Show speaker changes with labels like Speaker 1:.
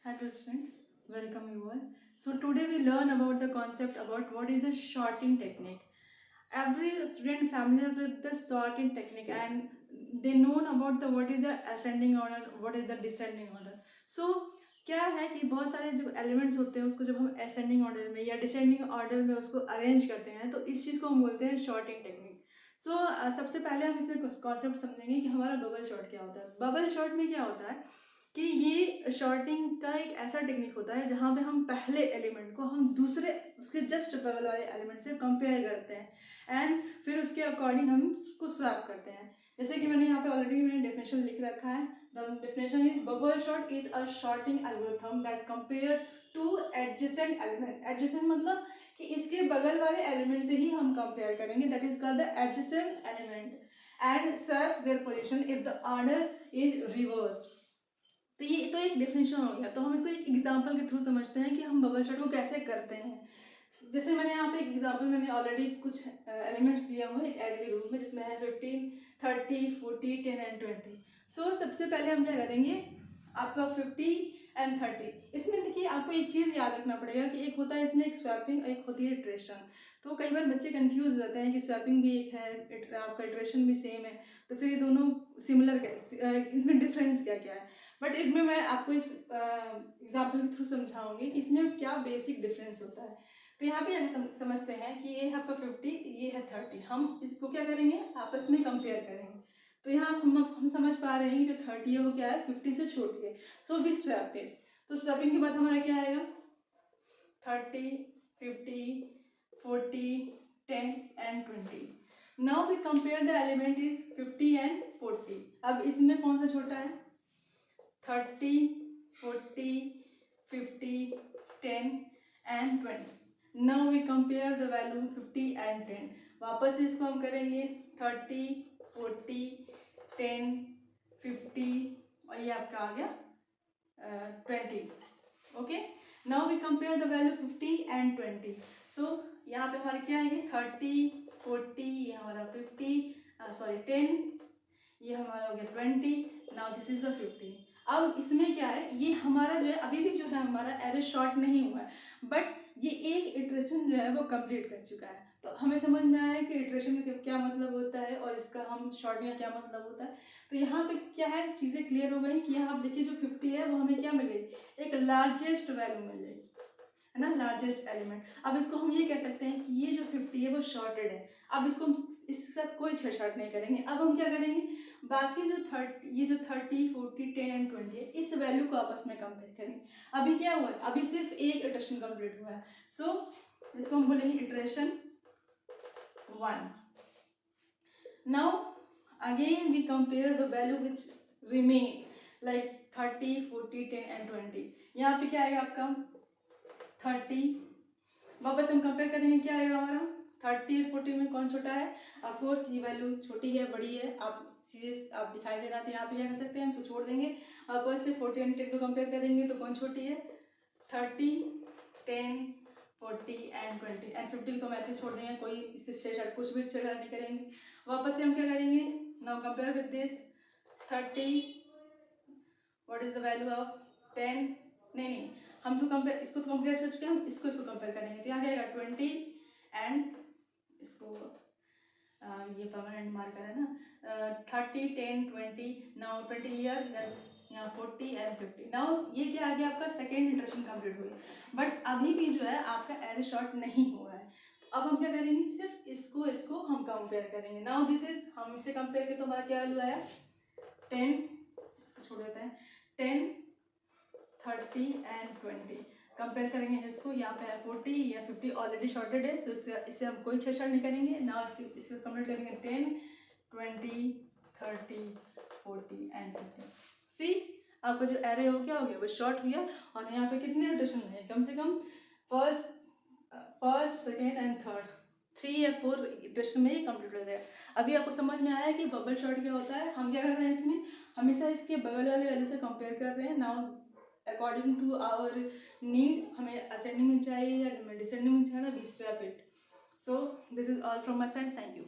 Speaker 1: Hello students, welcome you all. So today we learn about the concept about what is the sorting technique. Every student familiar with the sorting technique and they know about the what is the ascending order, what is the descending order. So क्या है कि बहुत सारे जब elements होते हैं उसको जब हम असेंडिंग ऑर्डर में या डिसेंडिंग ऑर्डर में उसको अरेंज करते हैं तो इस चीज़ को हम बोलते हैं शॉर्टिंग टेक्निक. सो सबसे पहले हम इसमें कॉन्सेप्ट समझेंगे कि हमारा बबल शॉर्ट क्या होता है. बबल शॉर्ट में क्या होता है कि ये शॉर्टिंग का एक ऐसा टेक्निक होता है जहाँ पे हम पहले एलिमेंट को हम दूसरे उसके जस्ट बगल वाले एलिमेंट से कंपेयर करते हैं एंड फिर उसके अकॉर्डिंग हम उसको स्वैप करते हैं. जैसे कि मैंने यहाँ पे ऑलरेडी मैंने डेफिनेशन लिख रखा है. The definition is bubble sort is a sorting algorithm that compares to adjacent element. Adjacent मतलब कि इसके बगल वाले एलिमेंट से ही हम कंपेयर करेंगे. That is called the adjacent element and swaps their position if the order is reversed. तो ये तो एक डेफिनेशन हो गया. तो हम इसको एक एग्जांपल के थ्रू समझते हैं कि हम बबल शॉट को कैसे करते हैं. जैसे मैंने यहाँ पे एक एग्जांपल मैंने ऑलरेडी कुछ एलिमेंट्स दिए हुए एक ऐरे के ग्रुप में जिसमें है 15, 30, 40, 10 एंड 20. सो सबसे पहले हम क्या करेंगे आपका 50 एंड 30. इसमें देखिए आपको एक चीज़ याद रखना पड़ेगा कि एक होता है इसमें एक स्वैपिंग एक होती है इटरेशन. तो कई बार बच्चे कंफ्यूज हो जाते हैं कि स्वैपिंग भी एक है आपका इटरेशन भी सेम है तो फिर ये दोनों सिमिलर क्या इसमें डिफरेंस क्या क्या है. बट इसमें मैं आपको इस एग्जाम्पल के थ्रू समझाऊंगी कि इसमें क्या बेसिक डिफरेंस होता है. तो यहाँ पे हम समझते हैं कि ये है आपका 50, ये है 30. हम इसको क्या करेंगे आपस में कंपेयर करेंगे. तो यहाँ हम समझ पा रहे हैं कि जो 30 है वो क्या है 50 से छोटी है. So we swap this. तो स्वैपिंग के बाद हमारा क्या आएगा 30, 50, 40, 10 and 20. Now we compare the element is 50 and 40. अब इसमें कौन सा छोटा है 30, 40, 50, 10 and 20. Now we compare the value 50 and 10. वापस से इसको हम करेंगे 30, 40, 10, 50 और ये आपका आ गया 20. Okay. Now we compare the value 50 and 20. So यहाँ पे हमारे क्या आएंगे 30, 40, ये हमारा 50 सॉरी 10, ये हमारा हो गया 20. Now this is the 50. अब इसमें क्या है ये हमारा जो है अभी भी जो है हमारा एरे शॉर्ट नहीं हुआ है बट ये एक इटरेशन जो है वो कंप्लीट कर चुका है. तो हमें समझ में आया कि इटरेशन का क्या मतलब होता है और इसका हम शॉर्ट का क्या मतलब होता है. तो यहाँ पे क्या है चीज़ें क्लियर हो गई कि यहाँ आप देखिए जो 50 है वो हमें क्या मिलेगी एक लार्जेस्ट वैल्यू मिल जाएगी है ना लार्जेस्ट एलिमेंट. अब इसको हम ये कह सकते हैं कि ये जो 50 है वो शॉर्टेड है. अब इसको हम इसके साथ कोई छेड़छाड़ नहीं करेंगे. अब हम क्या करेंगे बाकी जो 30 ये जो 30, 40, 10 एंड 20 है इस वैल्यू को आपस में कंपेयर करेंगे. अभी क्या हुआ है अभी सिर्फ एक इटरेशन कंप्लीट हुआ है. सो इसको हम बोलेंगे iteration 1. Now again we compare the value which remain like 30, 40, 10 and 20. यहाँ पे क्या आएगा आपका 30. वापस हम कंपेयर करेंगे क्या आएगा हमारा 30 और 40 में कौन छोटा है. ऑफकोर्स ये वैल्यू छोटी है बड़ी है आप सीधे आप दिखाई दे रहा था यहाँ पे क्या कर सकते हैं हम इसको छोड़ देंगे. वापस से 40 एंड 10 को कंपेयर करेंगे तो कौन छोटी है 30, 10, 40 एंड 20 एंड 50 को तो हम ऐसे छोड़ देंगे कोई इससे छेड़छाड़ कुछ भी छेड़छाड़ नहीं करेंगे. वापस से हम क्या करेंगे now compare with this 30. What is the value of 10 नहीं हम तो कंपेयर इसको तो कंपेयर कर चुके हैं हम इसको कंपेयर करेंगे. तो यहाँ क्या आएगा 20 एंड इसको ये परमानेंट मार्कर है ना 30, 10, 20. नाउ 20 ईयर यहाँ 40 एंड 50. नाउ ये क्या आ गया आपका सेकेंड इटरेशन कंप्लीट हुई बट अभी भी जो है आपका एरे शॉर्ट नहीं हुआ है. तो अब हम क्या करेंगे सिर्फ इसको हम कंपेयर करेंगे. नाउ दिस इज हम इसे कंपेयर करें तो हमारा क्या वैल्यू आया 10. इसको छोड़ देते हैं 10, 30 एंड 20. कंपेयर करेंगे इसको यहाँ पे है 40 या 50 ऑलरेडी शॉर्टेड है. सो इसे हम कोई छेड़छाड़ नहीं करेंगे. ना इसको कंप्लीट करेंगे 10, 20, 30, 40 एंड 50. सी आपका जो एरे हो क्या हो गया वो शॉर्ट हो गया. और यहाँ पे कितने रोटेशन है कम से come first second and third 3 या 4 इटरेशन में ही कंप्लीट हो जाएगा. अभी आपको समझ में आया कि बबल शॉर्ट क्या होता है. हम क्या कर रहे हैं इसमें हमेशा इसके बगल वाले वैल्यू से कंपेयर कर रहे हैं. Now according to our need हमें असेंडिंग में चाहिए या हमें डिसेंडिंग में चाहिए we swap it. So this is all from my side. Thank you.